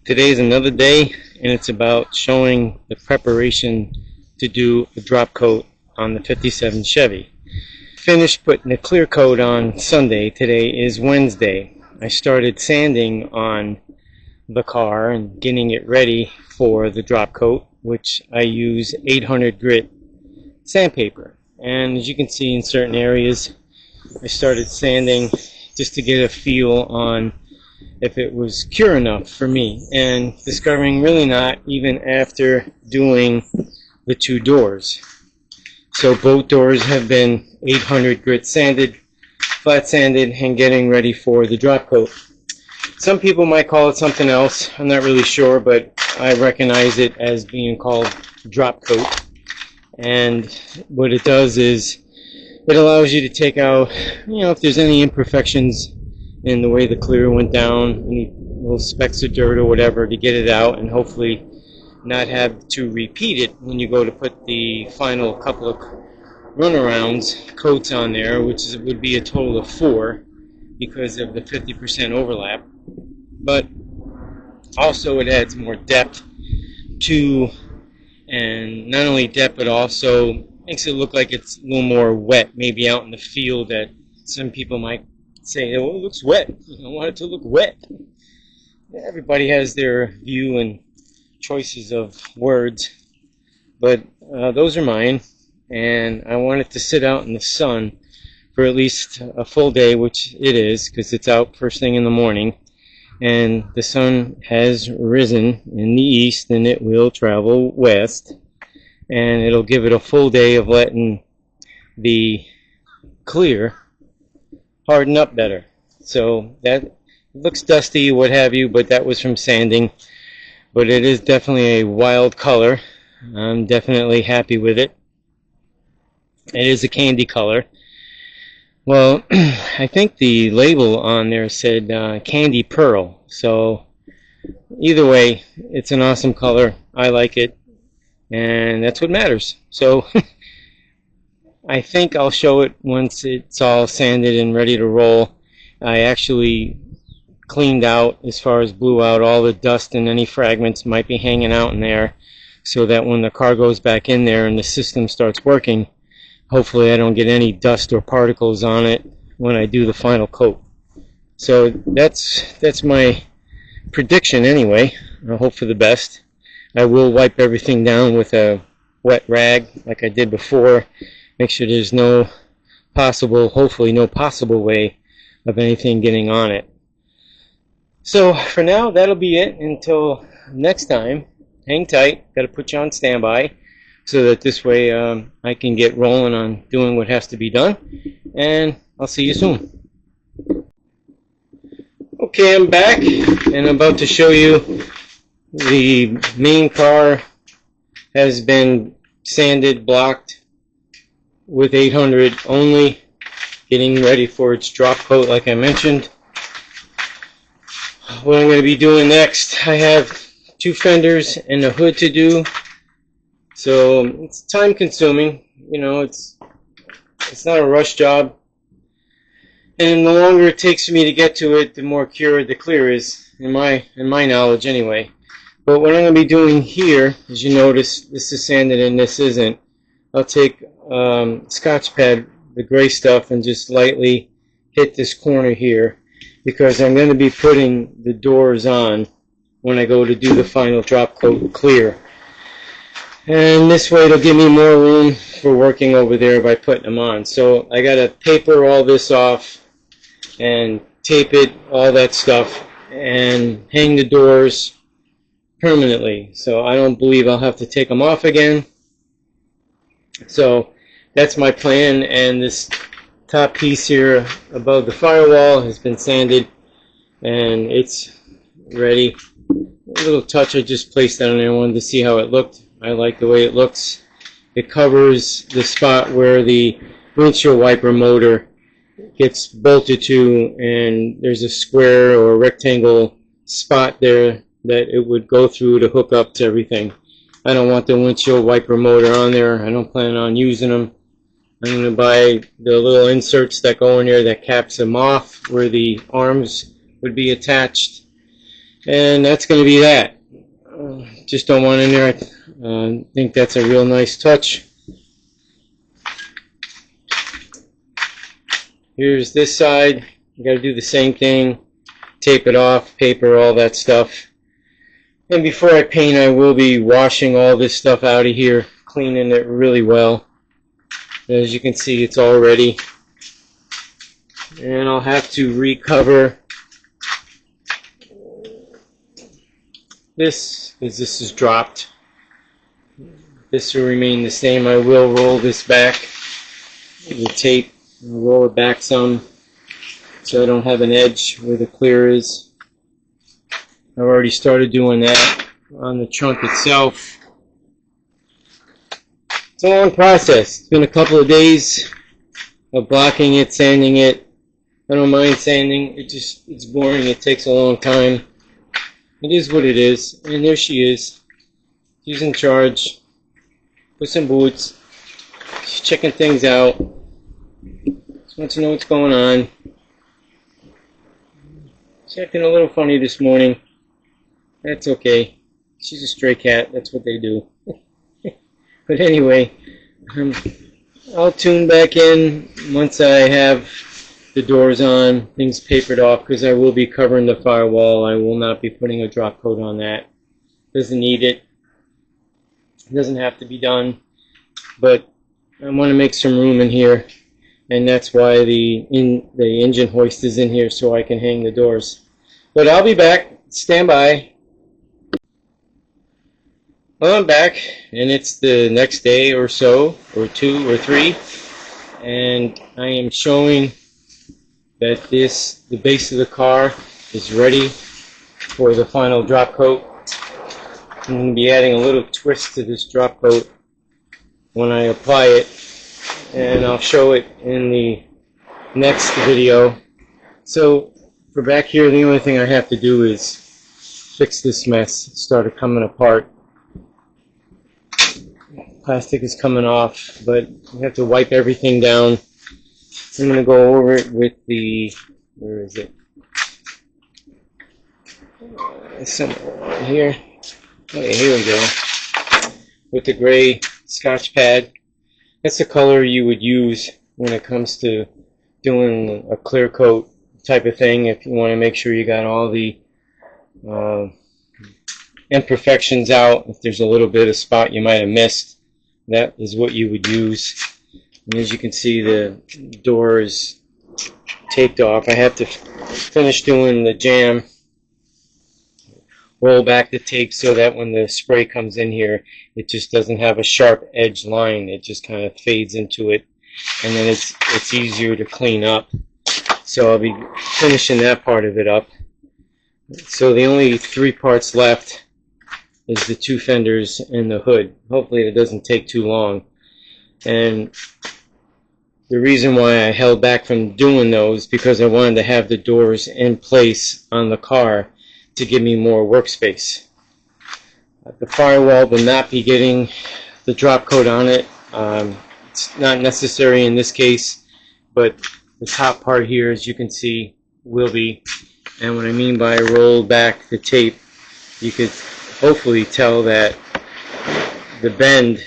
Today's another day, and it's about showing the preparation to do a drop coat on the 57 Chevy. Finished putting the clear coat on Sunday. Today is Wednesday. I started sanding on the car and getting it ready for the drop coat, which I use 800 grit sandpaper. And as you can see in certain areas, I started sanding just to get a feel on if it was cure enough for me, and discovering really not, even after doing the two doors. So both doors have been 800 grit sanded, flat sanded, and getting ready for the drop coat. Some people might call it something else, I'm not really sure, but I recognize it as being called drop coat. And what it does is it allows you to take out, if there's any imperfections in the way the clear went down, any little specks of dirt or whatever, to get it out and hopefully not have to repeat it when you go to put the final couple of runarounds, coats on there, which would be a total of 4 because of the 50% overlap. But also it adds more depth to, and not only depth, but also makes it look like it's a little more wet, maybe out in the field, that some people might say, oh, it looks wet. I want it to look wet. Everybody has their view and choices of words, but those are mine, and I want it to sit out in the sun for at least a full day, which it is, because it's out first thing in the morning, and the sun has risen in the east, and it will travel west, and it'll give it a full day of letting the clear harden up better. So that looks dusty, what have you, but that was from sanding. But it is definitely a wild color. I'm definitely happy with it. It is a candy color. Well, I think the label on there said candy pearl. So either way, it's an awesome color. I like it, and that's what matters. So I think I'll show it once it's all sanded and ready to roll. I actually cleaned out, as far as blew out, all the dust and any fragments might be hanging out in there, so that when the car goes back in there and the system starts working, hopefully I don't get any dust or particles on it when I do the final coat. So that's my prediction anyway. I hope for the best. I will wipe everything down with a wet rag like I did before. Make sure there's hopefully no possible way of anything getting on it. So for now, that'll be it until next time. Hang tight. Got to put you on standby so that this way I can get rolling on doing what has to be done. And I'll see you soon. Okay, I'm back, and I'm about to show you the main car has been sanded, blocked with 800 only, getting ready for its drop coat like I mentioned. What I'm going to be doing next, I have 2 fenders and a hood to do, so it's time consuming. It's not a rush job, and the longer it takes for me to get to it, the more cured the clear is, in my knowledge anyway. But what I'm going to be doing here, as you notice, this is sanded and this isn't. I'll take Scotch pad, the gray stuff, and just lightly hit this corner here, because I'm going to be putting the doors on when I go to do the final drop coat clear. And this way it'll give me more room for working over there by putting them on. So I got to paper all this off and tape it, all that stuff, and hang the doors permanently. So I don't believe I'll have to take them off again. So that's my plan, and this top piece here above the firewall has been sanded and it's ready. A little touch I just placed on there. I wanted to see how it looked. I like the way it looks. It covers the spot where the windshield wiper motor gets bolted to, and there's a square or rectangle spot there that it would go through to hook up to everything. I don't want the windshield wiper motor on there. I don't plan on using them. I'm going to buy the little inserts that go in there that caps them off where the arms would be attached. And that's going to be that. Just don't want in there. I think that's a real nice touch. Here's this side. You got to do the same thing. Tape it off, paper, all that stuff. And before I paint, I will be washing all this stuff out of here, cleaning it really well. As you can see, it's all ready. And I'll have to recover this, because this is dropped. This will remain the same. I will roll this back, the tape, roll it back some, so I don't have an edge where the clear is. I've already started doing that on the trunk itself. It's a long process. It's been a couple of days of blocking it, sanding it. I don't mind sanding. It's boring. It takes a long time. It is what it is. And there she is. She's in charge. Put some boots. She's checking things out. Just wants to know what's going on. She's acting a little funny this morning. That's okay. She's a stray cat. That's what they do. But anyway, I'll tune back in once I have the doors on, things papered off, because I will be covering the firewall. I will not be putting a drop coat on that. Doesn't need it. It doesn't have to be done. But I want to make some room in here, and that's why the engine hoist is in here, so I can hang the doors. But I'll be back. Stand by. Well, I'm back, and it's the next day or so, or 2 or 3, and I am showing that the base of the car is ready for the final drop coat. I'm going to be adding a little twist to this drop coat when I apply it, and I'll show it in the next video. So for back here, the only thing I have to do is fix this mess. It started coming apart. Plastic is coming off, but you have to wipe everything down. I'm going to go over it with the, where is it? Somewhere around here. Okay, here we go. With the gray Scotch pad. That's the color you would use when it comes to doing a clear coat type of thing, if you want to make sure you got all the imperfections out. If there's a little bit of spot you might have missed, that is what you would use. And as you can see, the door is taped off. I have to finish doing the jam, roll back the tape so that when the spray comes in here, it just doesn't have a sharp edge line. It just kind of fades into it, and then it's easier to clean up. So I'll be finishing that part of it up. So the only 3 parts left is the 2 fenders and the hood. Hopefully it doesn't take too long. And the reason why I held back from doing those, because I wanted to have the doors in place on the car to give me more workspace. The firewall will not be getting the drop coat on it. It's not necessary in this case, but the top part here, as you can see, will be. And what I mean by roll back the tape, you could hopefully tell that the bend,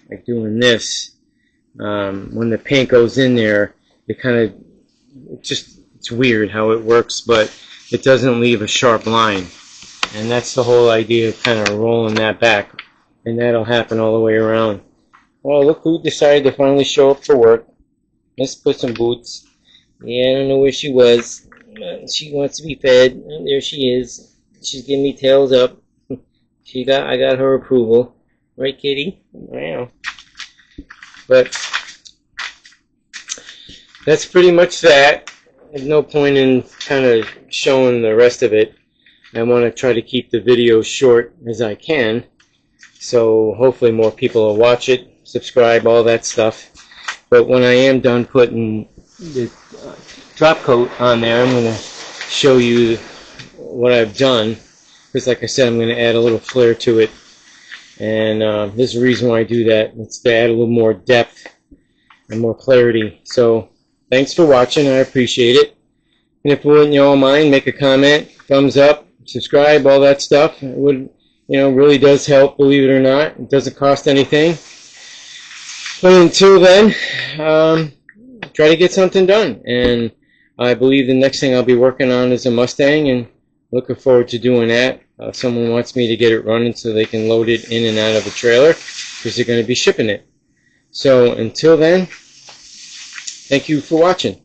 like doing this, when the paint goes in there, it kind of, it's weird how it works, but it doesn't leave a sharp line. And that's the whole idea of kind of rolling that back, and that'll happen all the way around. Well, look who decided to finally show up for work. Let's put some boots. Yeah, I don't know where she was. She wants to be fed. Oh, there she is. She's giving me tails up. I got her approval. Right, kitty? Wow. But that's pretty much that. There's no point in kind of showing the rest of it. I want to try to keep the video short as I can, so hopefully more people will watch it, subscribe, all that stuff. But when I am done putting the drop coat on there, I'm going to show you what I've done, because like I said, I'm going to add a little flair to it. And there's a reason why I do that. It's to add a little more depth and more clarity. So thanks for watching. I appreciate it. And if you wouldn't all mind, make a comment, thumbs up, subscribe, all that stuff. It would, really does help, believe it or not. It doesn't cost anything. But until then, try to get something done. And I believe the next thing I'll be working on is a Mustang, and looking forward to doing that. Someone wants me to get it running so they can load it in and out of a trailer because they're going to be shipping it. So until then, thank you for watching.